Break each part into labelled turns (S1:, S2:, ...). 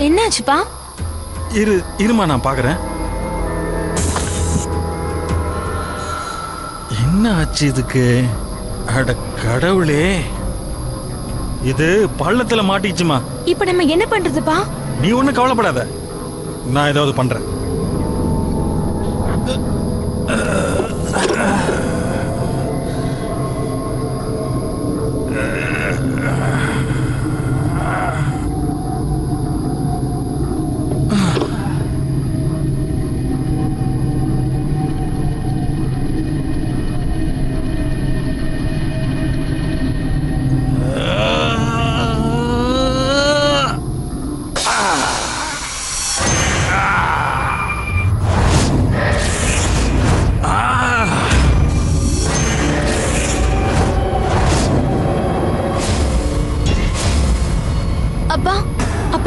S1: என்னாச்சுப்பா?
S2: இருமா நான் பாக்குறேன். என்ன ஆச்சு இதுக்கு? அட கடவுளே, இது பள்ளத்துல மாட்டிச்சுமா.
S1: இப்ப நம்ம என்ன பண்றதுப்பா?
S2: நீ ஒண்ணு கவலைப்படாத, நான் ஏதாவது பண்றேன்.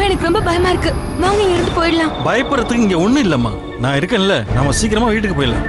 S1: எனக்கு ரொம்ப பயமா இருக்கு. வாங்க இருந்து போயிடலாம்.
S2: பயப்படுறதுக்கு இங்க ஒண்ணும் இல்லம்மா, நான் இருக்கேன்ல. நாம சீக்கிரமா வீட்டுக்கு போயிடலாம்.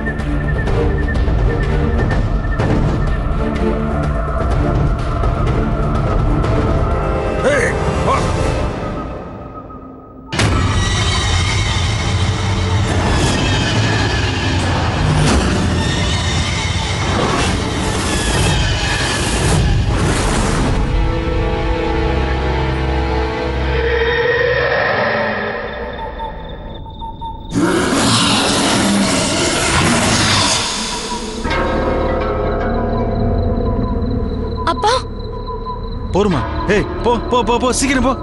S2: போருமா? ஏய் போ போ போ போ, சீக்கிரம் போ.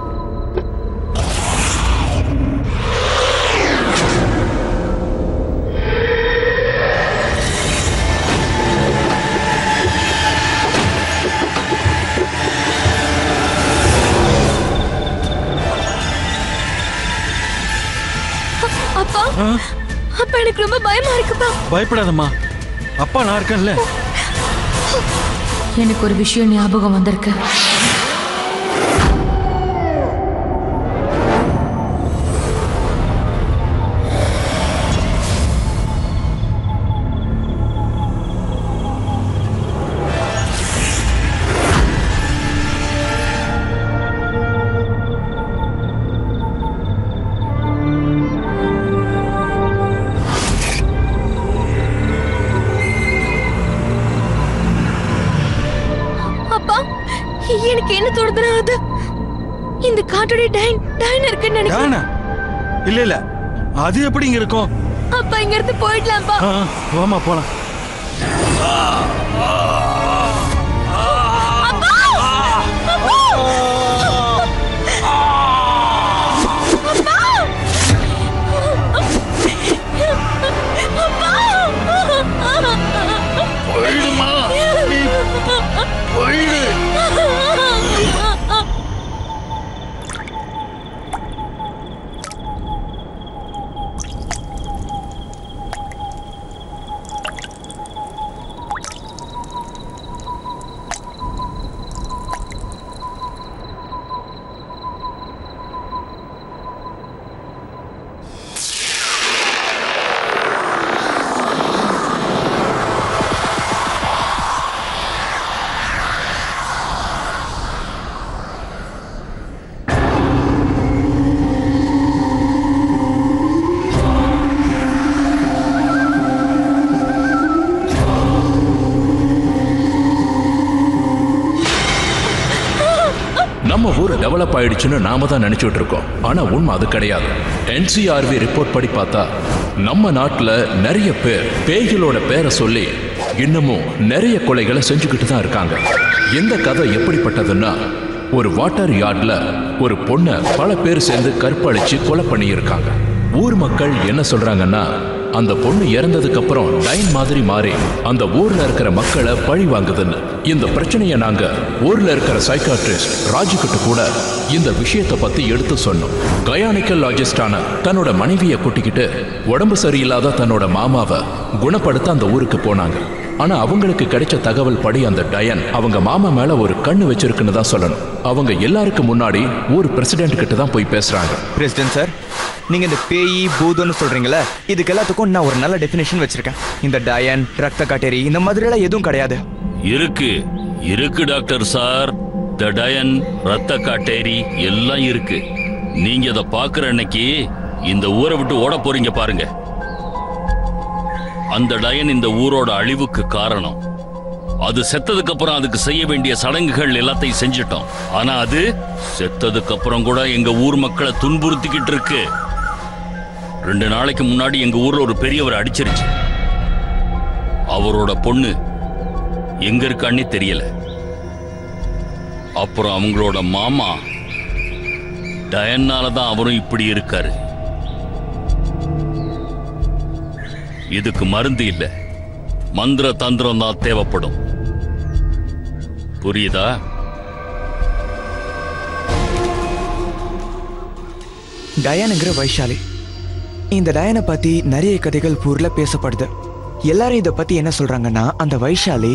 S1: அப்பா, அப்பா எனக்கு ரொம்ப பயமா இருக்குப்பா.
S2: பயப்படாதம்மா, அப்பா நான் இருக்கேன்ல.
S1: எனக்கு ஒரு விஷயம் ஞாபகம் வந்திருக்கு. எனக்கு என்ன தோணுதுன்னா, அது இந்த காட்டோட டைன் இருக்குன்னு நினைக்கிறேன்.
S2: இல்ல இல்ல, அது எப்படி இங்க இருக்கும்?
S1: அப்பா இங்க இருந்து போயிடலாம்பா.
S2: வாமா போலாம்.
S3: நம்ம ஊர் டெவலப் ஆயிடுச்சுன்னு நாம தான் நினைச்சிட்டு இருக்கோம். ஆனா உண்மை அது கிடையாது. NCRV ரிப்போர்ட் படி பார்த்தா நம்ம நாட்டுல நிறைய பேர் பேய்களோட பேரை சொல்லி இன்னமும் நிறைய கொலைகளை செஞ்சுக்கிட்டு தான் இருக்காங்க. இந்த கதை எப்படிப்பட்டதுன்னா, ஒரு வாட்டர் யார்ட்ல ஒரு பொண்ணை பல பேர் சேர்ந்து கற்பழிச்சு கொலை பண்ணியிருக்காங்க. ஊர் மக்கள் என்ன சொல்றாங்கன்னா, அந்த பொண்ணு இறந்ததுக்கு அப்புறம் டைன் மாதிரி மாறி அந்த ஊர்ல இருக்கிற மக்களை பழி வாங்குதுன்னு. இந்த பிரச்சனையை நாங்க ஊர்ல இருக்கிற சைக்காட்ரிஸ்ட் ராஜு கிட்ட கூட இந்த விஷயத்தை பத்தி எடுத்து சொன்னோம். கயானிக்கலாஜிஸ்டான தன்னோட மனைவியை கூட்டிக்கிட்டு உடம்பு சரியில்லாத தன்னோட மாமாவை குணப்படுத்த அந்த ஊருக்கு போனாங்க. ஆனா அவங்களுக்கு கிடைச்ச தகவல் படி அந்த டயன் அவங்க மாமா மேல ஒரு கண்ணு வச்சிருக்குன்னு தான் சொல்லணும். அவங்க எல்லாருக்கும் முன்னாடி ஊர் பிரசிடென்ட் கிட்ட தான் போய் பேசுறாங்க.
S4: பிரசிடென்ட் சார், நீங்க இந்த பேயி பூதம்னு சொல்றீங்களே, இதுக்கு எல்லாத்துக்கும் நான் ஒரு நல்ல டெஃபினேஷன் வச்சிருக்கேன். இந்த டயன், ரத்த காட்டேரி இந்த மாதிரி எல்லாம் எதுவும் கிடையாது.
S5: இருக்கு டாக்டர் சார். த டயன், ரத்த காட்டேரி எல்லாம் இருக்கு. நீங்க இதை பாக்குற அன்னைக்கு இந்த ஊரை விட்டு ஓட போறீங்க பாருங்க. அந்த டயன் இந்த ஊரோட அழிவுக்கு காரணம். அது செத்ததுக்கு அப்புறம் அதுக்கு செய்ய வேண்டிய சடங்குகள் எல்லாத்தையும் செஞ்சிட்டோம். ஆனா அது செத்ததுக்கு அப்புறம் கூட எங்க ஊர் மக்களை துன்புறுத்திக்கிட்டு இருக்கு. 2 நாளைக்கு முன்னாடி எங்க ஊர்ல ஒரு பெரியவர் அடிச்சிருச்சு. அவரோட பொண்ணு எங்க இருக்கான்னே தெரியல. அப்புறம் அவங்களோட மாமா டயன்னால தான் அவரும் இப்படி இருக்காரு. இதுக்கு மருந்து இல்ல, மந்திர தந்திரம் தான் தேவைப்படும். புரியுதா?
S4: டயனுங்கிற வைஷாலி. இந்த டயனை பத்தி நிறைய கதைகள் ஊர்ல பேசப்படுது. எல்லாரும் இதை பத்தி என்ன சொல்றாங்கன்னா, அந்த வைஷாலி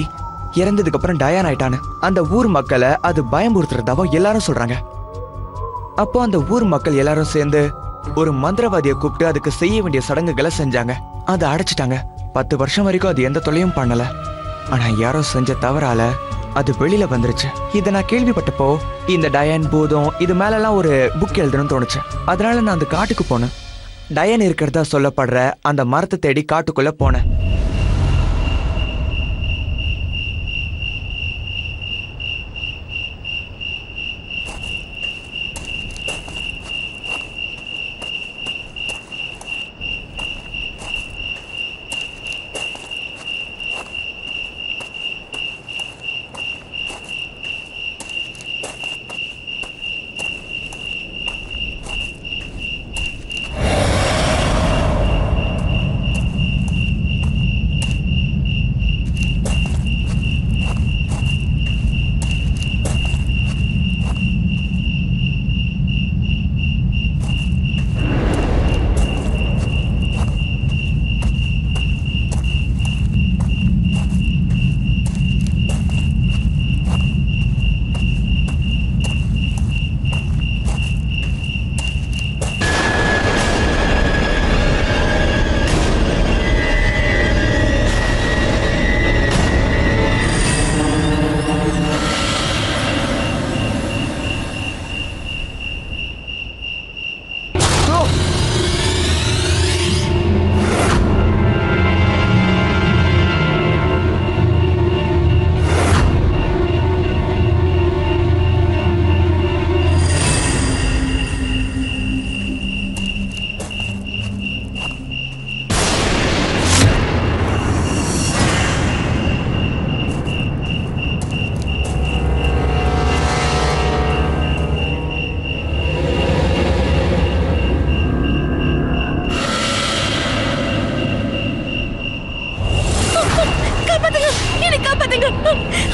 S4: இறந்ததுக்கு அப்புறம் டயான் ஆயிட்டான்னு. அந்த ஊர் மக்களை அது பயமுறுத்துறதாவோ எல்லாரும் சொல்றாங்க. அப்போ அந்த ஊர் மக்கள் எல்லாரும் சேர்ந்து ஒரு மந்திரவாதியை கூப்பிட்டு அதுக்கு செய்ய வேண்டிய சடங்குகளை செஞ்சாங்க. அதை அடைச்சிட்டாங்க. 10 வருஷம் வரைக்கும் அது எந்த தொல்லையும் பண்ணல. ஆனா யாரோ செஞ்ச தவறால அது வெளியில வந்துருச்சு. இதை நான் கேள்விப்பட்டப்போ இந்த டயன், பூதம் இது மேலெல்லாம் ஒரு புக் எழுதணும்னு தோணுச்சு. அதனால நான் அந்த காட்டுக்கு போனேன். டயன் இருக்கிறதா சொல்லப்படுற அந்த மரத்தை தேடி காட்டுக்குள்ள போனேன்.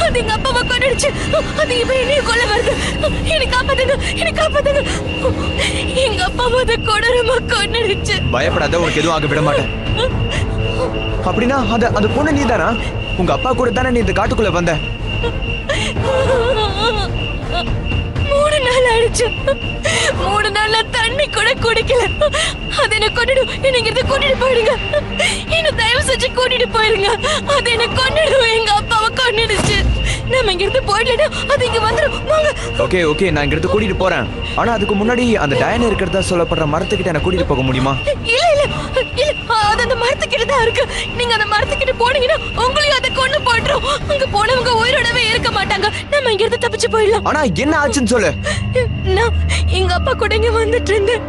S1: அது எங்க அப்பாவை கொன்னுடுச்சு. அது இப்ப என்னைய கொல்ல வருது. என்னை காப்பாத்துங்க, என்னை காப்பாத்துங்க. எங்க அப்பாவை அதை கொடூரமா கொன்னுடுச்சு.
S4: பயப்படாத, உனக்கு எதுவும் ஆக விட மாட்டேன். அப்படின்னா அந்த பொண்ணு நீதானா? உங்க அப்பா கூட தானே நீ இந்த காட்டுக்குள்ள வந்த?
S1: 3 நாள் ஆயிடுச்சு. 3 நாள்ல தண்ணி கூட குடிக்கல. அது என்ன கொன்னுடும். என்னை கூட்டிட்டு போயிடுங்க. என்ன தயவு செஞ்சு கூட்டிட்டு போயிருங்க. அது என்ன கொன்னுடும். எங்க அப்பாவை கொன்னுடுச்சு. நம்ம இங்க இருந்து போயிடலன்னா அது இங்க வந்துரும். வாங்க.
S4: ஓகே, நான் இங்க இருந்து கூட்டிட்டு போறேன். ஆனா அதுக்கு முன்னாடி அந்த டயன் இருக்கிறதா சொல்லப்படுற மரத்துக்கிட்ட என்ன கூட்டிட்டு போக முடியுமா?
S1: இல்ல அது அந்த மரத்துக்கிட்ட தான் இருக்கு. நீங்க அந்த மரத்துக்கிட்ட போனீங்கன்னா உங்களையும் அதை கொன்னு போட்டுரும். அங்க போனவங்க உயிரோடவே இருக்க மாட்டாங்க. நம்ம இங்க இருந்து தப்பிச்சு போயிடலாம்.
S4: ஆனா என்ன ஆச்சுன்னு சொல்லு.
S1: நான் எங்க அப்பா கூட இங்க வந்துட்டு இருந்தேன்.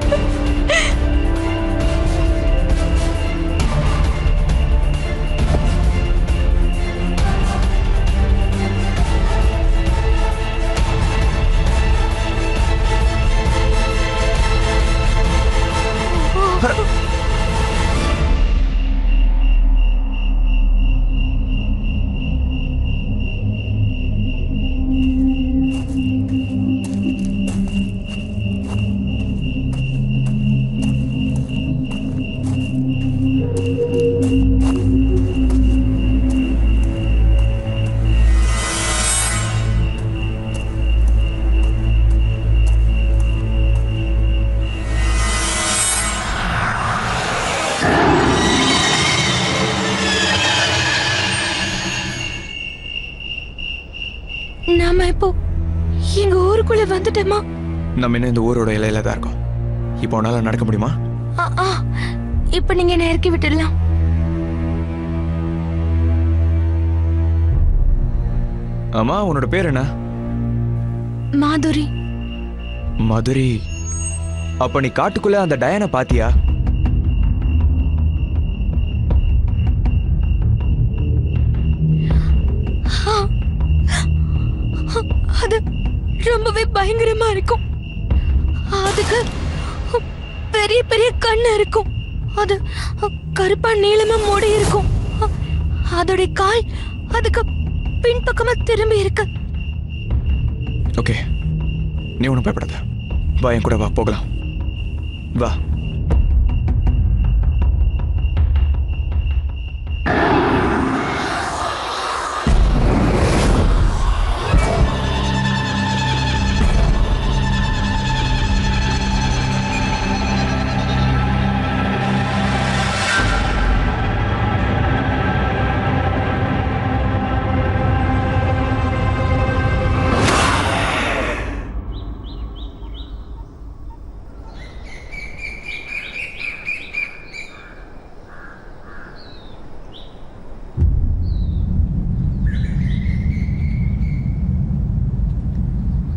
S1: வந்துட்டேமா.
S4: நம்ம இன்னும் இந்த ஊரோட இலையில தான் இருக்கோம். இப்போ உன்னால நடக்க முடியுமா?
S1: இப்ப நீங்க என்ன இறக்கி விட்டுடலாம்.
S4: ஆமா, உன்னோட பேர் என்ன?
S1: மாதுரி.
S4: மதுரி. அப்ப நீ காட்டுக்குள்ள அந்த டயானை பாத்தியா?
S1: அது ரொம்பவே பயங்கரமா இருக்கும். அதுக்கு பெரிய பெரிய கண்ணு இருக்கும். அது கருப்பா நீளமா மூடி இருக்கும். அதோட கால் அதுக்கு பின்பக்கமா திரும்பி இருக்கு.
S4: ஓகே, நீ ஒன்றும் பயப்படாத. வா, என் கூட வா, போகலாம். வா.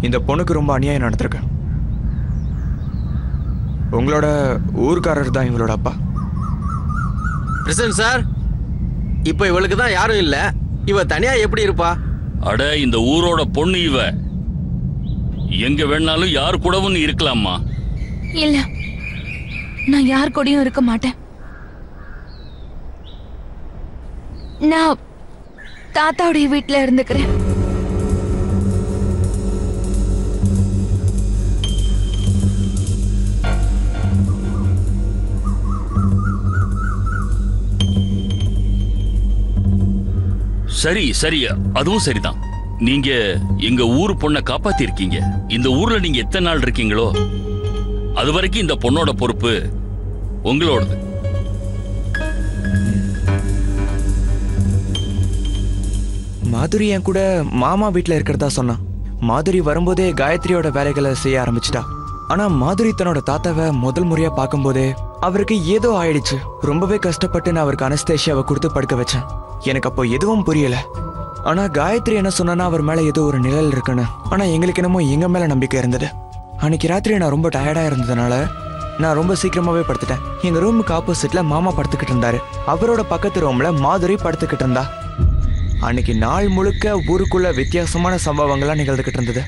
S4: இந்த பொண்ணுக்கு ரொம்ப அநியாயம் நடந்திருக்கு. உங்களோட ஊர்க்காரர் தான் இவளோட அப்பா.
S6: பிரசன் சார், இப்போ இவளுக்கு தான் யாரும் இல்ல. இவ தனியா எப்படி இருப்பா?
S5: அட, இந்த ஊரோட பொண்ணு இவ. எங்க வேணாலும் யார் கூடவும் நீ இருக்கலாமா?
S1: இல்ல, நான் யார் கூடயும் இருக்க மாட்டேன். நான் தாத்தாவுடைய வீட்டுல இருந்துக்கிறேன்.
S5: சரி சரி, அதுவும் சரிதான். நீங்க எங்க ஊர் பொண்ணை காப்பாத்தி இருக்கீங்க. இந்த ஊர்ல நீங்க எத்தனை நாள் இருக்கீங்களோ அது வரைக்கும் இந்த பொண்ணோட பொறுப்பு உங்களோடது.
S4: மாதுரி என் கூட மாமா வீட்டில் இருக்கிறதா சொன்னான். மாதுரி வரும்போதே காயத்ரியோட வேலைகளை செய்ய ஆரம்பிச்சிட்டா. ஆனா மாதுரி தன்னோட தாத்தாவை முதல் முறையா பார்க்கும்போதே அவருக்கு ஏதோ ஆயிடுச்சு. ரொம்பவே கஷ்டப்பட்டு நான் அவருக்கு அனஸ்தேஷியாவை கொடுத்து படுக்க வச்சேன். எனக்கு அப்போ எதுவும் புரியல. ஆனா காயத்ரி என்ன சொன்னா அவர் மேல ஏதோ ஒரு நிழல் இருக்குன்னு. ஆனா எங்களுக்கு என்னமோ எங்க மேல நம்பிக்கை இருந்தது. அன்னைக்கு ராத்திரி நான் ரொம்ப டயர்டா இருந்ததுனால நான் ரொம்ப சீக்கிரமாவே படுத்துட்டேன். எங்க ரூமுக்கு ஆப்போசிட்ல மாமா படுத்துக்கிட்டு இருந்தாரு. அவரோட பக்கத்து ரூம்ல மாதுரி படுத்துக்கிட்டு இருந்தா. அன்னைக்கு நாள் முழுக்க ஊருக்குள்ள வித்தியாசமான சம்பவங்கள்லாம் நிகழ்ந்துகிட்டு இருந்தது.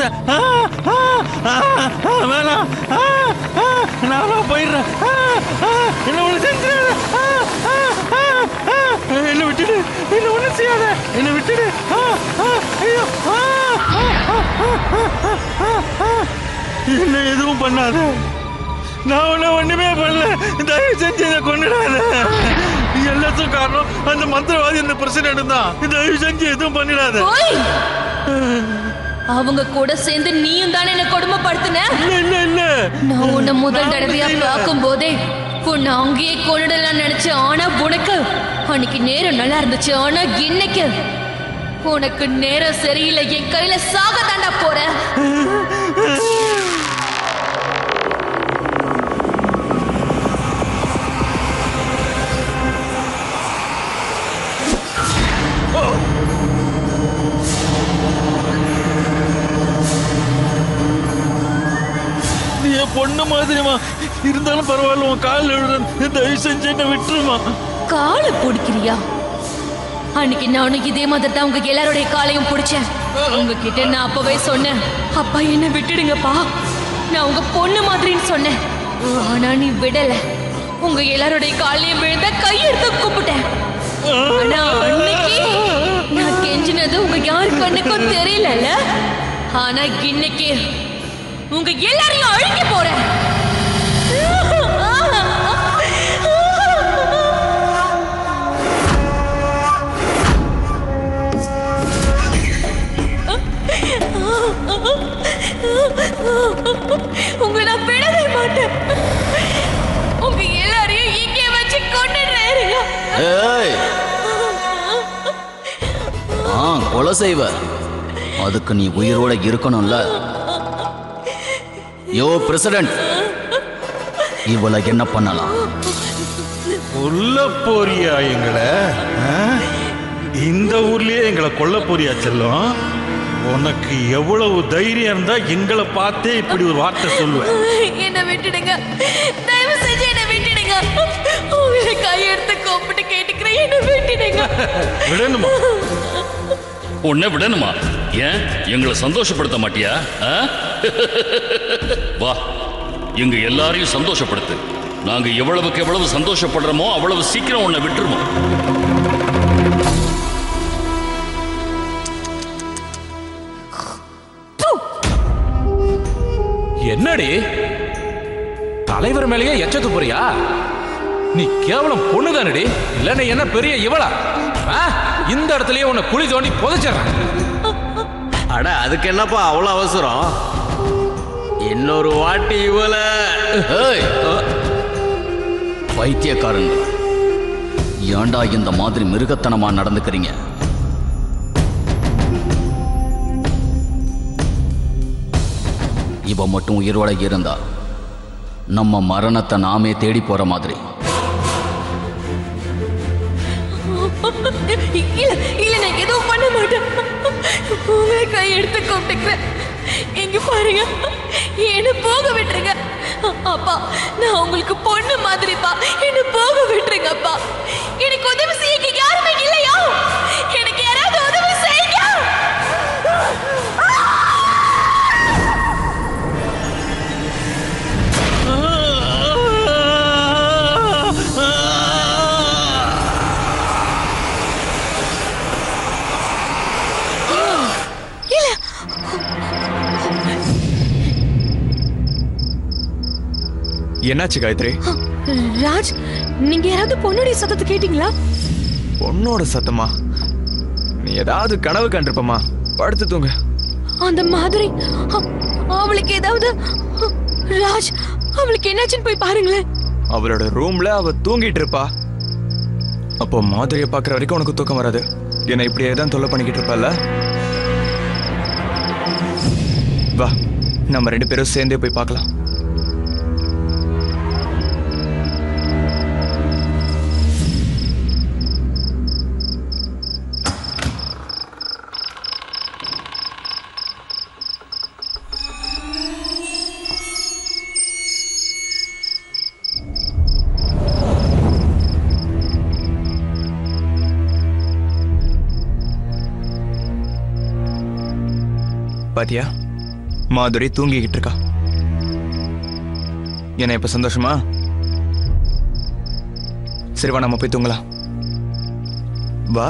S2: செஞ்சிடாத. வேணாம், நான் போயிடுறேன். என்ன ஒண்ணு செஞ்சிடாத. என்ன விட்டுடு, என்ன ஒண்ணு செய்யாத, என்ன விட்டுடு. ஐயோ, என்ன எதுவும் பண்ணாத. நான் ஒண்ணுமே பண்ணல. தயவு செஞ்சு இதை கொண்டுடாத. எல்லாத்துக்கும் காரணம் அந்த மந்திரவாதி அந்த பிரசிடென்ட் தான். தயவு செஞ்சு எதுவும் பண்ணிடாத.
S1: அவங்க கூட சேர்ந்து நீயும் தானே என்ன கொடுமைப்படுத்தின.
S2: இல்ல
S1: நான் உன்னை முதல் தடவையா பார்க்கும் போதே உன்னை அங்கேயே கொண்டுடலாம் நினைச்சேன். ஆனா உனக்கு அன்னைக்கு நேரம் நல்லா இருந்துச்சு. ஆனா இன்னைக்கு உனக்கு நேரம் சரியில்லை. என் கையில சாக தாண்டா போற.
S2: பொண்ணு மாதிரிமா இருந்தாலும் பரவாயில்ல. உன் காலில் விழுறேன். தயவு செஞ்சு என்ன விட்டுருமா.
S1: காலை பிடிக்கிறியா? அன்னைக்கு நானும் இதே மாதிரி தான் உங்க எல்லாருடைய காலையும் பிடிச்சேன். உங்ககிட்ட நான் அப்பவே சொன்னேன், அப்பா என்ன விட்டுடுங்கப்பா, நான் உங்க பொண்ணு மாதிரின்னு சொன்னேன். ஆனா நீ விடல. உங்க எல்லாருடைய காலையும் விழுந்த கையெடுத்து கும்பிட்டேன். ஆனா அன்னைக்கு நான் கெஞ்சினது உங்க யாரு கண்ணுக்கும் தெரியல. ஆனா இன்னைக்கு உங்க எல்லாரையும் அழிக்க போறேன். உங்களை நான் விடவே மாட்டேன். உங்க எல்லாரையும் இங்கே வச்சு கொண்டுடுறேன்.
S7: கொலை செய்வ, அதுக்கு நீ உயிரோட இருக்கணும்ல. யோ பிரசிடென்ட், இவளை என்ன பண்ணலாம்?
S2: கொல்ல போறியா எங்களை? இந்த ஊர்லயே எங்களை கொல்ல போறியா செல்லம்? உனக்கு எவ்வளவு தைரியம் இருந்தா எங்களை பார்த்தே இப்படி ஒரு வார்த்தை சொல்லுவேன்?
S1: என்ன விட்டுடுங்க, தயவு செஞ்சு என்ன விட்டுடுங்க. உங்களை கையெடுத்து கூப்பிட்டு கேட்டுக்கிறேன், என்ன விட்டுடுங்க.
S5: விடணுமா? உன்னை விடணுமா? ஏன் எங்களை சந்தோஷப்படுத்த மாட்டியா? வா, எங்க எல்லாரையும் சந்தோஷப்படுத்து. நாங்க எவ்வளவுக்கு எவ்வளவு சந்தோஷப்படுறோமோ அவ்வளவு சீக்கிரம் உன்னை விட்டுருவோம்.
S3: என்னடி தலைவர் மேலேயே எச்சத்து போறியா? நீ கேவலம் பொண்ணுதானடி, இல்ல நீ என்ன பெரிய இவளா? இந்த இடத்துலயே உன்னை குழி தோண்டி புதைச்சிடறேன்.
S6: அட அதுக்கு என்னப்பா அவ்வளவு அவசரம்? இன்னொரு வாட்டி இவள
S7: பைத்தியக்காரங்க, ஏண்டா இந்த மாதிரி மிருகத்தனமா நடந்துக்கிறீங்க? இவ மட்டும் உயிரோட இருந்தா நம்ம மரணத்தை நாமே தேடி போற மாதிரி.
S1: இல்ல நான் எதுவும் பண்ண மாட்டேன். உங்களை கை எடுத்து கூப்பிட்டுக்கிறேன். இங்க பாருங்க, என்ன போக விட்டுருங்க. அப்பா, நான் உங்களுக்கு பொண்ணு மாதிரிப்பா, என்ன போக விட்டுருங்க அப்பா. எனக்கு உதவி செய்ய யாருமே இல்லையா? எனக்கு யாராவது உதவி செய்யுங்க.
S4: என்னாச்சு காயத்ரி?
S1: ராஜ், நீங்க யாராவது பொண்ணுடைய சத்தத்தை கேட்டீங்களா?
S4: பொண்ணோட சத்தமா? நீ ஏதாவது கனவு கண்டிருப்பமா, படுத்து தூங்க.
S1: அந்த மாதிரி அவளுக்கு ஏதாவது, ராஜ் அவளுக்கு என்னாச்சுன்னு போய் பாருங்களேன்.
S4: அவளோட ரூம்ல அவ தூங்கிட்டு இருப்பா. அப்போ மாதிரியை பாக்குற வரைக்கும் உனக்கு தூக்கம் வராது. என்ன இப்படியே தான் தொல்லை பண்ணிக்கிட்டு இருப்பால. வா, நம்ம 2 பேரும் சேர்ந்தே போய் பார்க்கலாம். பாத்தியா, மாதுரி தூங்கிக்கிட்டு இருக்கா. என்ன இப்ப சந்தோஷமா? சரிவா, நம்ம போய் தூங்கலாம். வா.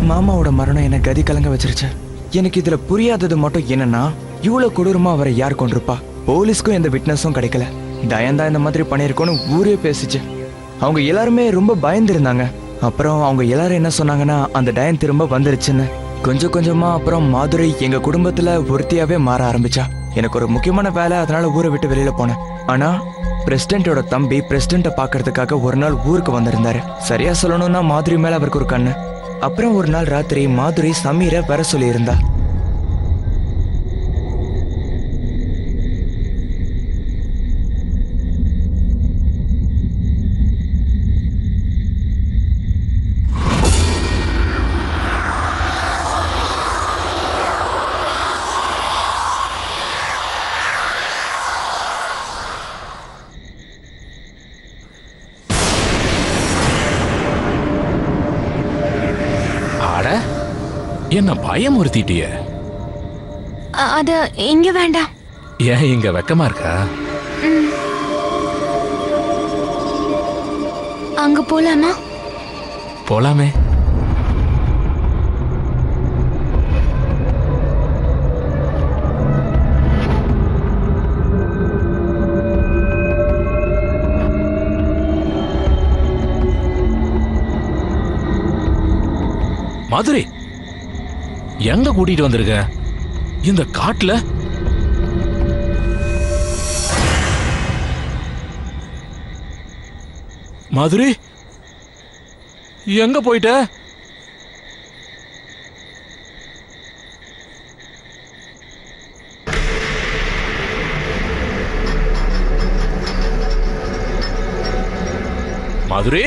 S4: மாமாவோட மரணம் என்ன கதி கலங்க வச்சிருச்சு. எனக்கு இதுல புரியாதது மட்டும் என்னன்னா, இவ்வளவு கொடூரமா அவரை யார் கொண்டிருப்பா? போலீஸ்க்கும் எந்த விட்னஸும் கிடைக்கல. டயன் தான் இந்த மாதிரி பண்ணிருக்கோன்னு ஊரே பேசிச்சு. அவங்க எல்லாருமே ரொம்ப பயந்துருந்தாங்க. அப்புறம் அவங்க எல்லாரும் என்ன சொன்னாங்கன்னா, அந்த டயன் திரும்ப வந்துருச்சுன்னு. கொஞ்சம் கொஞ்சமா அப்புறம் மாதுரி எங்க குடும்பத்துல ஒருத்தியாவே மாற ஆரம்பிச்சா. எனக்கு ஒரு முக்கியமான வேலை, அதனால ஊரை விட்டு வெளியில போனேன். ஆனா பிரசிடென்ட்டோட தம்பி பிரசிடென்ட்டை பாக்குறதுக்காக ஒரு நாள் ஊருக்கு வந்திருந்தாரு. சரியா சொல்லணும்னா மாதுரி மேல அவருக்கு ஒரு கண்ணு. அப்புறம் ஒரு நாள் ராத்திரி மாதுரி சமீரை வர சொல்லியிருந்தா.
S3: என்ன பயமுறுத்திட்டிய?
S1: அது இங்க வேண்டாம்.
S3: ஏன் இங்க வெக்கமா இருக்கா?
S1: அங்க போலாமா?
S3: போலாமே. மாதுரி, எங்க கூட்டிட்டு வந்திருக்க? இந்த காட்டுல? மாதுரி, எங்க போயிட்ட? மாதுரி,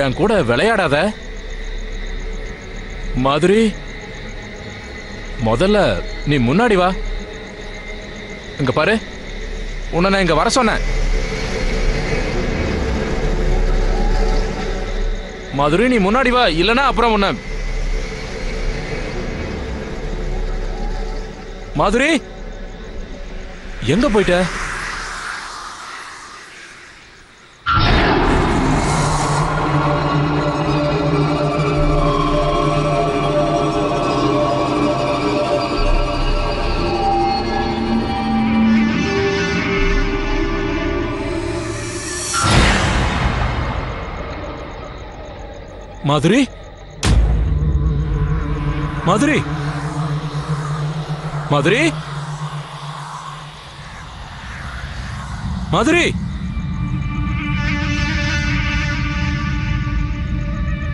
S3: என் கூட விளையாடாத. மாதுரி, முதல்ல நீ முன்னாடி வா. இங்க பாரு, உன்னை நான் இங்க வர சொன்னேன். மாதுரி, நீ முன்னாடி வா, இல்லனா அப்புறம் உன்னை. மாதுரி, எங்க போயிட்ட? மாதுரி, மாதுரி, மாதுரி, மாதுரி,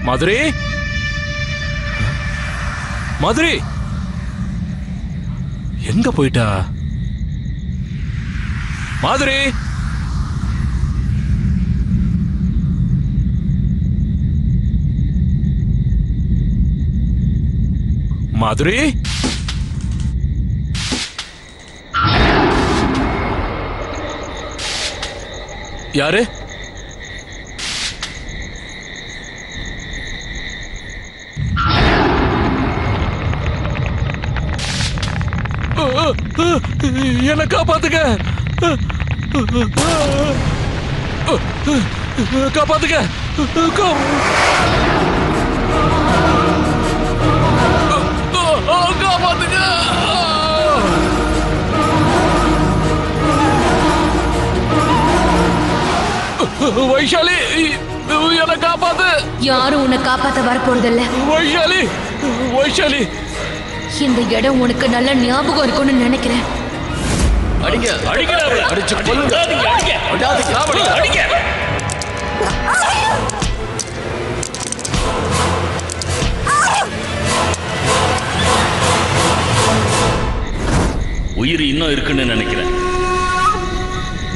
S3: மாதுரி, மாதுரி, எங்க போயிட்டா? மாதுரி, மாதுரி, யாரு? என்ன காப்பாத்துக்க, காப்பாத்துக்க, காப்பாத்துக்க. வைஷாலி, என்ன காப்பாத்து.
S1: யாரும் உன்னை காப்பாத்த வரப்போறதில்ல.
S3: வைஷாலி, வைஷாலி,
S1: இந்த இடம் உனக்கு நல்ல ஞாபகம் இருக்கும்னு நினைக்கிறேன்.
S5: அடிங்க, அடிங்க, அடிச்சு கொல்லுங்க. அடிங்க, அடிங்க. உயிர் இன்னும் இருக்குன்னு நினைக்கிறேன்.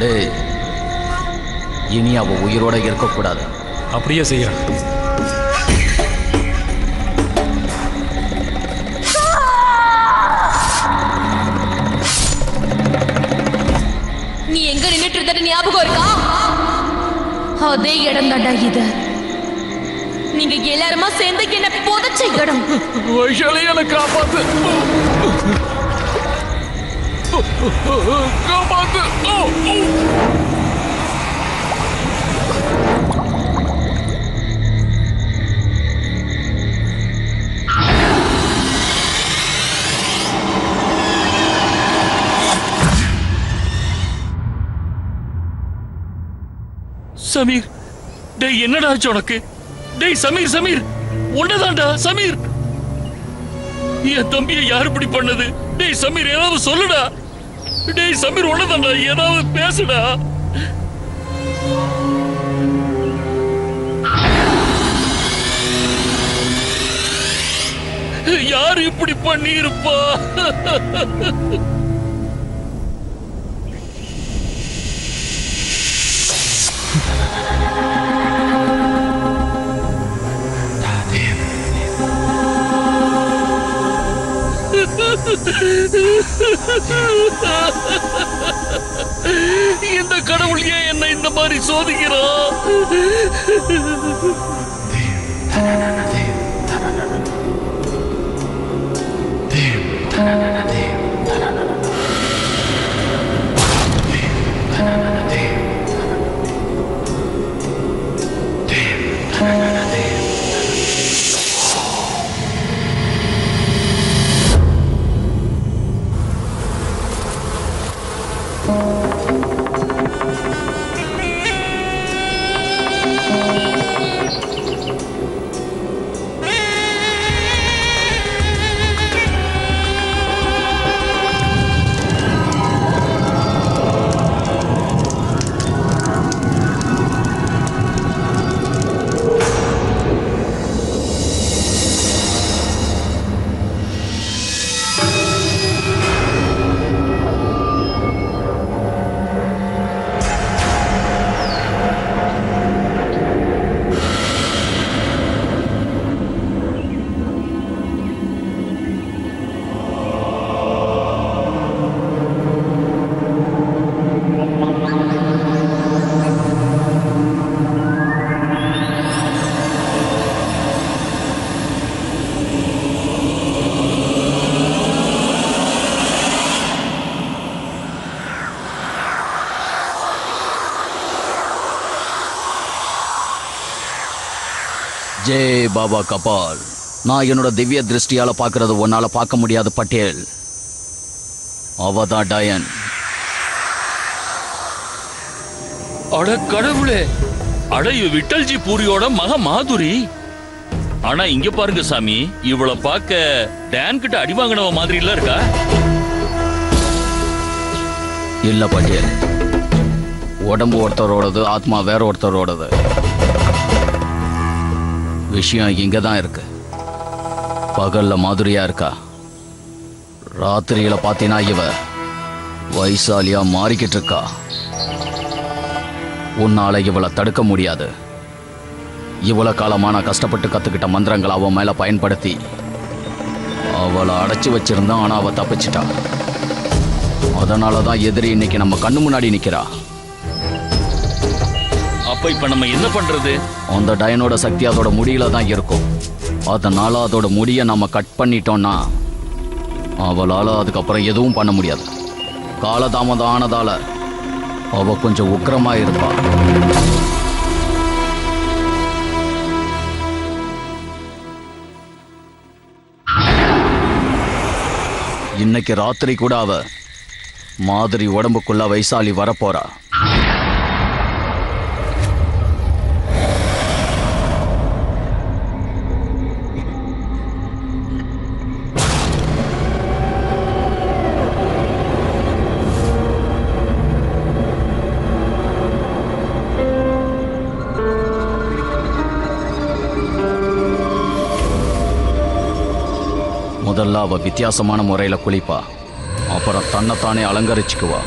S7: டேய், இனி அவ உயிரோட இருக்கக்கூடாது.
S8: அப்படியே செய்யறேன்.
S1: நீ எங்க நின்னுட்டு இருந்த ஞாபகம் இருக்கா? அதே இடம் தாண்டா இது. நீங்க எல்லாருமா சேர்ந்து என்ன புதைச்ச இடம்.
S3: வைஷாலி, என்னை காப்பாத்து, காப்பாத்து. சமீர், டேய் என்னடா ஆச்சு உனக்கு? டேய் சமீர், சமீர் உன்னதான்டா சமீர். என் தம்பியை யார் இப்படி பண்ணது? டேய் சமீர், ஏதாவது சொல்லுடா. டேய் சமீர் உன்னதான்டா, ஏதாவது பேசுடா. யார் இப்படி பண்ணி இருப்பா? இந்த கடவுள் ஏன் என்னை இந்த மாதிரி சோதிக்கிறான்?
S7: ஜெய் பாபா கபால். நான் என்னோட திவ்ய திருஷ்டியால பார்க்கறது உன்னால பார்க்க முடியாது பட்டேல். அவதான் டயன்.
S5: அட கடவுளே, அட இவ விட்டல்ஜி பூரியோட மக மாதுரி. ஆனா இங்க பாருங்க சாமி, இவளை பார்க்க டேன் கிட்ட அடி வாங்கினவ மாதிரி இல்ல இருக்கா?
S7: இல்ல பட்டேல், உடம்பு ஒருத்தரோடது, ஆத்மா வேற ஒருத்தரோடது. விஷயம் இங்கதான் இருக்கு. பகல்ல மாதுரியா இருக்கா, ராத்திரியில பாத்தீனா இவ வைசாலியா மாறிக்கிட்டு இருக்கா. உன்னால இவளை தடுக்க முடியாது. இவ்வளவு காலமா நான் கஷ்டப்பட்டு கத்துக்கிட்ட மந்திரங்களை அவன் மேல பயன்படுத்தி அவளை அடைச்சு வச்சிருந்தான். ஆனா அவ தப்பிச்சிட்டா. அதனாலதான் எதிரி இன்னைக்கு நம்ம கண்ணு முன்னாடி நிக்கிறா.
S5: அப்ப இப்ப நம்ம என்ன பண்றது?
S7: அந்த டயனோட சக்தி அதோட முடியில தான் இருக்கும். அதனால அதோட முடியை நம்ம கட் பண்ணிட்டோம்னா அவளால அதுக்கப்புறம் எதுவும் பண்ண முடியாது. காலதாமதம் ஆனதால அவ கொஞ்சம் உக்கிரமா இருப்பா. இன்னைக்கு ராத்திரி கூட அவ மாதிரி உடம்புக்குள்ள வைசாலி வரப்போறா. முதல்ல அவ வித்தியாசமான முறையில குளிப்பா. அப்புறம் தன்னைத்தானே அலங்கரிச்சுக்குவா.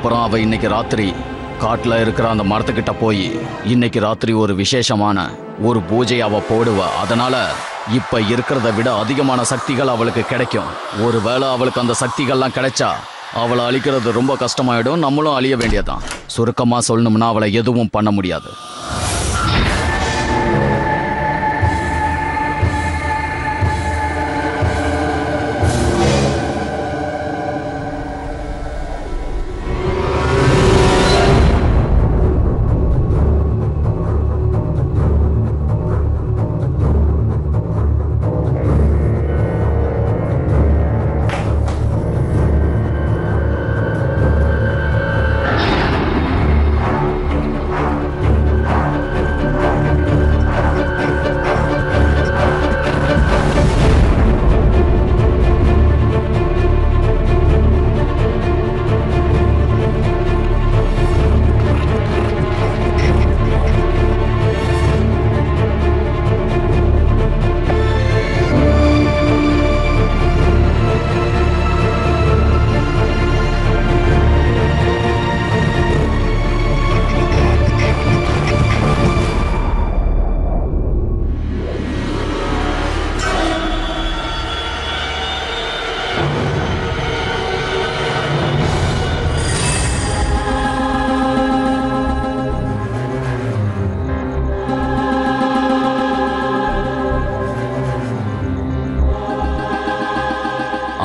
S7: அதுக்கப்புறம் அவ இன்னைக்கு ராத்திரி காட்டுல இருக்கிற அந்த மரத்துக்கிட்ட போய் இன்னைக்கு ராத்திரி ஒரு விசேஷமான ஒரு பூஜை அவ போடுவா. அதனால இப்ப இருக்கிறத விட அதிகமான சக்திகள் அவளுக்கு கிடைக்கும். ஒருவேளை அவளுக்கு அந்த சக்திகள்லாம் கிடைச்சா அவளை அழிக்கிறது ரொம்ப கஷ்டமாயிடும். நம்மளும் அழிய வேண்டியதான். சுருக்கமா சொல்லணும்னா அவளை எதுவும் பண்ண முடியாது.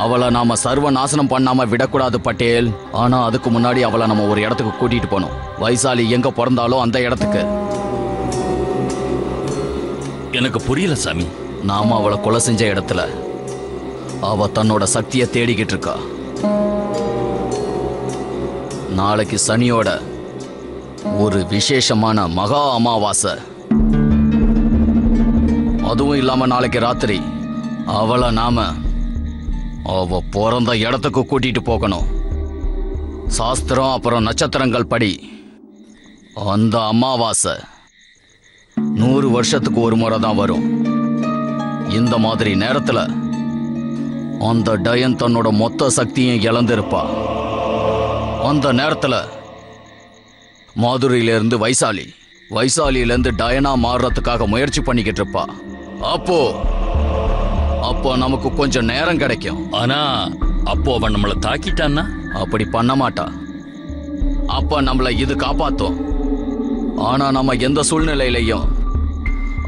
S7: அவளை நாம சர்வ நாசனம் பண்ணாம விடக்கூடாது பட்டேல். ஆனா அதுக்கு முன்னாடி அவளை நம்ம ஒரு இடத்துக்கு கூட்டிட்டு போனோம். வைசாலி எங்க பிறந்தாலோ அந்த இடத்துக்கு.
S5: எனக்கு புரியல சாமி.
S7: நாம அவளை கொலை செஞ்ச இடத்துல அவ தன்னோட சக்தியை தேடிக்கிட்டு இருக்கா. நாளைக்கு சனியோட ஒரு விசேஷமான மகா அமாவாசை. அதுவும் இல்லாம நாளைக்கு ராத்திரி அவளை நாம அவ பிறந்த இடத்துக்கு கூட்டிட்டு போகணும். சாஸ்திரம் அப்புறம் நட்சத்திரங்கள் படி அந்த அமாவாசை 100 வருஷத்துக்கு ஒரு முறை தான் வரும். இந்த மாதிரி நேரத்துல அந்த டயன் தன்னோட மொத்த சக்தியும் இழந்திருப்பா. அந்த நேரத்துல மாதுரையிலிருந்து வைசாலியிலிருந்து டயனா மாறுறதுக்காக முயற்சி பண்ணிக்கிட்டு இருப்பா. அப்போ நமக்கு கொஞ்சம் நேரம் கிடைக்கும்.
S5: ஆனா அப்போ அவன் நம்மளை தாக்கிட்டான்னா?
S7: அப்படி பண்ண மாட்டா. அப்ப நம்மளை இது காப்பாத்தும். ஆனா நம்ம எந்த சூழ்நிலையிலையும்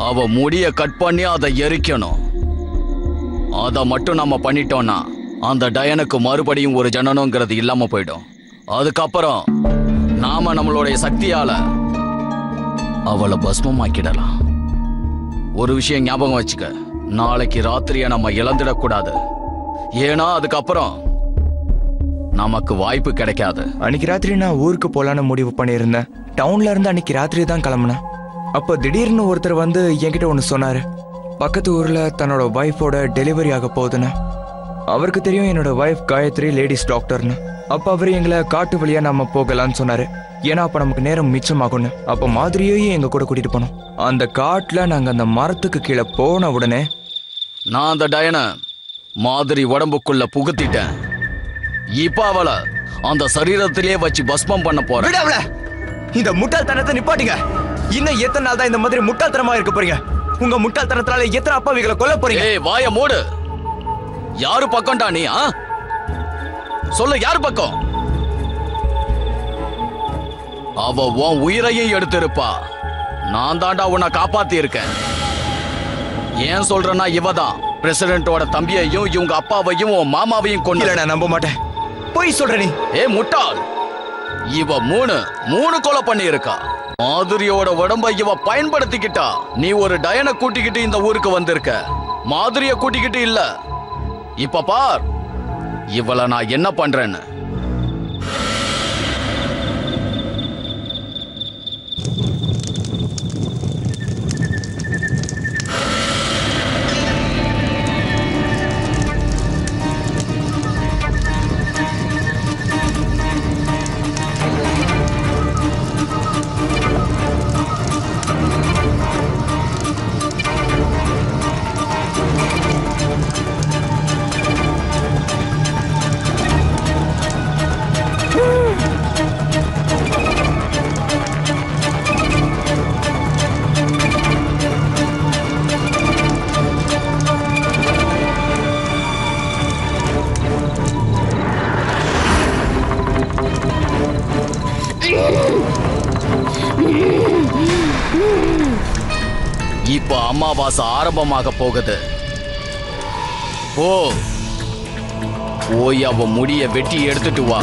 S7: அவ முடிய கட் பண்ணி அதை எரிக்கணும். அதை மட்டும் நம்ம பண்ணிட்டோம்னா அந்த டயனுக்கு மறுபடியும் ஒரு ஜனனங்கிறது இல்லாம போயிடும். அதுக்கப்புறம் நாம நம்மளுடைய சக்தியால அவளை பஸ்மமாக்கிடலாம். ஒரு விஷயம் ஞாபகம் வச்சுக்க, நாளைக்கு ராத்திரியை நம்ம இழந்துடக்கூடாது. ஏன்னா அதுக்கப்புறம் நமக்கு வாய்ப்பு கிடைக்காது.
S4: அன்னைக்கு ராத்திரி நான் ஊருக்கு போலான்னு முடிவு பண்ணியிருந்தேன். டவுன்ல இருந்து அன்னைக்கு ராத்திரி தான் கிளம்புனேன். அப்போ திடீர்னு ஒருத்தர் வந்து என்கிட்ட ஒன்று சொன்னாரு. பக்கத்து ஊர்ல தன்னோட ஒய்ஃபோட டெலிவரி ஆக போகுதுன்னு. அவருக்கு தெரியும் என்னோட ஒய்ஃப் காயத்ரி லேடிஸ் டாக்டர்னு. அப்போ அவர் எங்களை காட்டு வழியா நம்ம போகலான்னு சொன்னாரு. ஏன்னா அப்போ நமக்கு நேரம் மிச்சமாகும்னு. அப்போ மாதிரியையும் எங்க கூட கூட்டிட்டு போனோம். அந்த காட்டுல நாங்க அந்த மரத்துக்கு கீழே போன உடனே
S7: நான் அந்த டயனை மாதிரி உடம்புக்குள்ள புகுத்திட்டேன். இப்ப அவளை அந்த சரீரத்திலே வச்சு பஸ்மம் பண்ண போறேன்.
S4: இந்த முட்டாள்தனத்தை நிப்பாட்டுங்க. இன்னும் எத்தனை நாள் தான் இந்த மாதிரி முட்டாள்தனமா இருக்க போறீங்க? உங்க முட்டாள்தனத்தால எத்தனை அப்பாவிகளை கொல்ல போறீங்க?
S7: ஏய் வாய மூடு. யாரு பக்கம்டா நீ? சொல்லு, யாரு பக்கம்? அவ உன் உயிரையும் எடுத்திருப்பா. நான் தாண்டா உன்னை காப்பாத்தி இருக்கேன். ஏன் சொல்றேன்னா இவதான் பிரசிடென்ட்டோட தம்பியையும் இவங்க அப்பாவையும் உன் மாமாவையும் கொண்டு.
S4: நான் நம்ப மாட்டேன். போய் சொல்ற நீ.
S7: ஏ முட்டாள், இவ மூணு கொலை பண்ணி இருக்கா. மாதுரியோட உடம்ப இவ பயன்படுத்திக்கிட்டா. நீ ஒரு டயனை கூட்டிக்கிட்டு இந்த ஊருக்கு வந்திருக்க, மாதுரிய கூட்டிக்கிட்டு இல்ல. இப்ப பார் இவளை நான் என்ன பண்றேன்னு. இப்ப அமாவாசை ஆரம்பமாக போகுது. போய் அவ முடிய வெட்டி எடுத்துட்டு வா.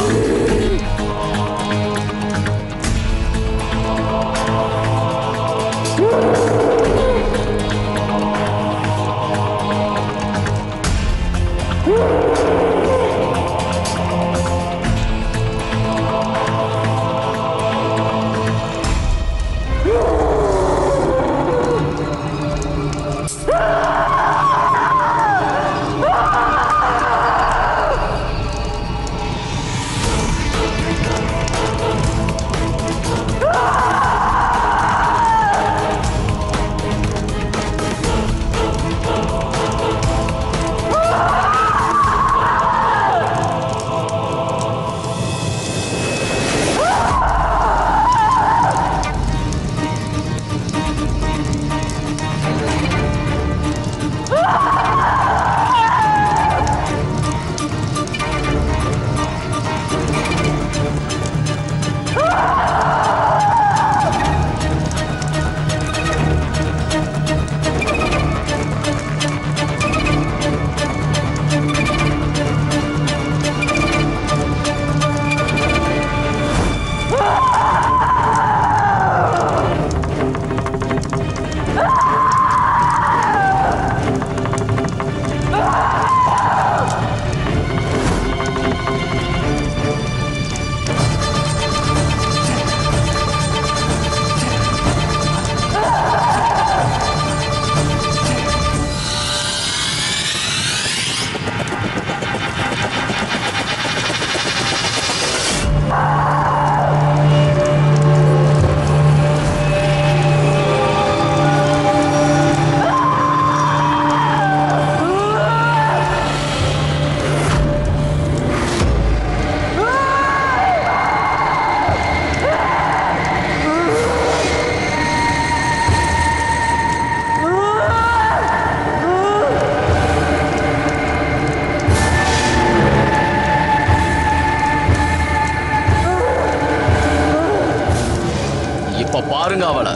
S7: பாருங்க அவளை.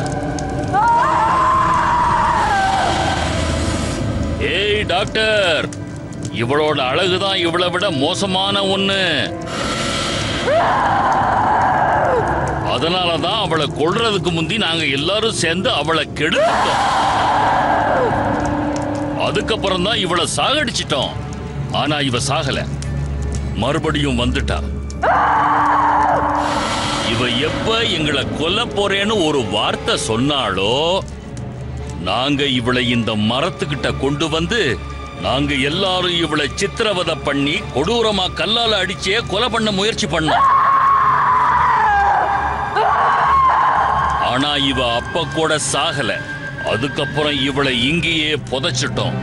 S5: ஏய் டாக்டர், இவளோட அழகுதான் இவளை விட மோசமான ஒண்ணு. அதனாலதான் அவளை கொல்றதுக்கு முந்தி நாங்க எல்லாரும் சேர்ந்து அவளை கெடுத்துட்டோம். அதுக்கப்புறம் தான் இவளை சாகடிச்சிட்டோம். ஆனா இவ சாகல, மறுபடியும் வந்துட்டா. இவ எப்ப எங்களை கொல்ல போறேன்னு ஒரு வார்த்தை சொன்னாலோ, நாங்க இவளை இந்த மரத்துக்கிட்ட கொண்டு வந்து நாங்க எல்லாரும் இவளை சித்திரவதை பண்ணி கொடூரமா கல்லால அடிச்சே கொலை பண்ண முயற்சி பண்ணோம். ஆனா இவ அப்ப கூட சாகல. அதுக்கப்புறம் இவளை இங்கேயே புதைச்சிட்டோம்.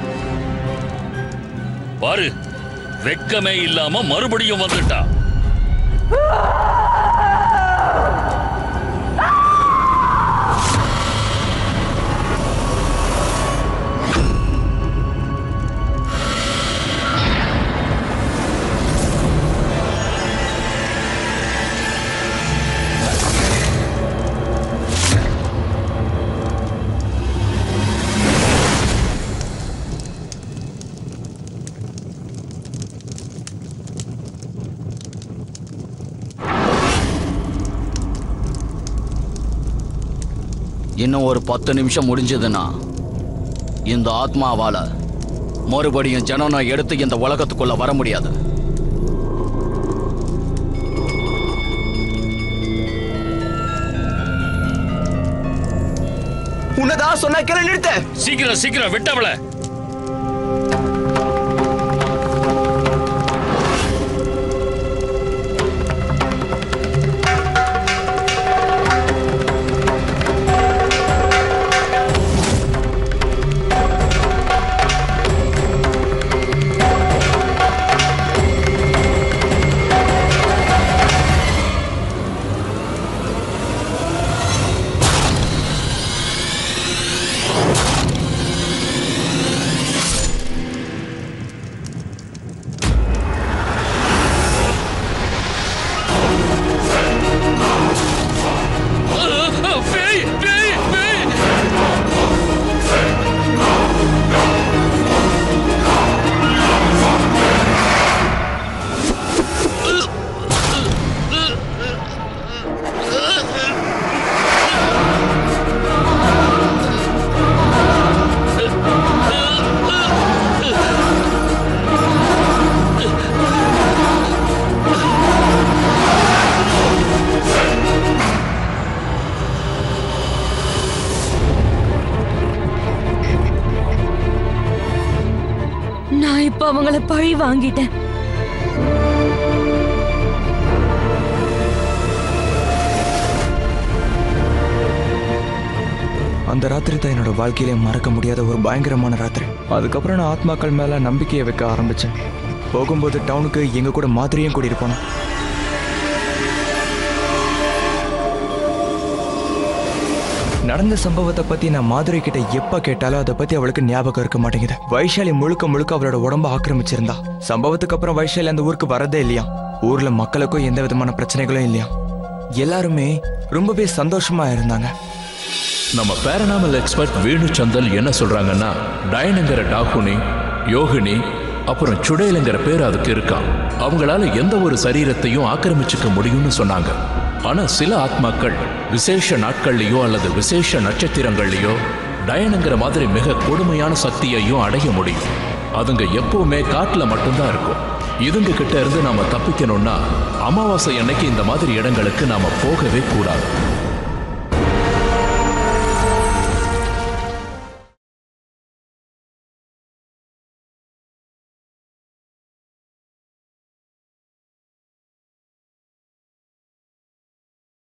S5: பாரு, வெக்கமே இல்லாம மறுபடியும் வந்துட்டா.
S7: இன்னும் ஒரு 10 நிமிஷம் முடிஞ்சதுன்னா இந்த ஆத்மாவால மறுபடியும் ஜனனம் எடுத்து இந்த உலகத்துக்குள்ள வர முடியாது.
S4: உன்னதான் சொன்னா கேளு, நிறுத்த.
S5: சீக்கிரம் சீக்கிரம் விட்டவள.
S1: இப்ப அவங்கள பழி வாங்கிட்டேன்.
S4: அந்த ராத்திரி தான் என்னோட வாழ்க்கையிலே மறக்க முடியாத ஒரு பயங்கரமான ராத்திரி. அதுக்கப்புறம் நான் ஆத்மாக்கள் மேல நம்பிக்கையை வைக்க ஆரம்பிச்சேன். போகும்போது டவுனுக்கு எங்க கூட மாதிரியும் கூட்டிட்டு போனோம். நடந்த சம்பவத்தை பத்தி நான் மாதுரை கிட்ட எப்ப கேட்டாலும் அதை பத்தி அவளுக்கு ஞாபகம் இருக்க மாட்டேங்குது. வைஷாலி முழுக்க முழுக்க அவளோட உடம்ப ஆக்கிரமிச்சிருந்தா. சம்பவத்துக்கு அப்புறம் வைஷாலி அந்த ஊருக்கு வரதே இல்லையா. ஊர்ல மக்களுக்கும் எந்த விதமான பிரச்சனைகளும் இல்லையா. எல்லாருமே ரொம்பவே சந்தோஷமா இருந்தாங்க.
S3: நம்ம பேரனாமல் எக்ஸ்பர்ட் வேணு சந்தல் என்ன சொல்றாங்கன்னா, டயனுங்கிற டாகுனி, யோகினி, அப்புறம் சுடேலுங்கிற பேர் அதுக்கு இருக்கான். அவங்களால எந்த ஒரு சரீரத்தையும் ஆக்கிரமிச்சுக்க முடியும்னு சொன்னாங்க. ஆனா சில ஆத்மாக்கள் விசேஷ நாட்கள்லயோ அல்லது விசேஷ நட்சத்திரங்கள்லயோ டயனுங்கிற மாதிரி மிக கொடுமையான சக்தியையும் அடைய முடியும். அதுங்க எப்பவுமே காட்டுல மட்டும்தான் இருக்கும். இதுங்க கிட்ட இருந்து நாம தப்பிக்கணும்னா அமாவாசை அன்னைக்கு இந்த மாதிரி இடங்களுக்கு நாம போகவே கூடாது.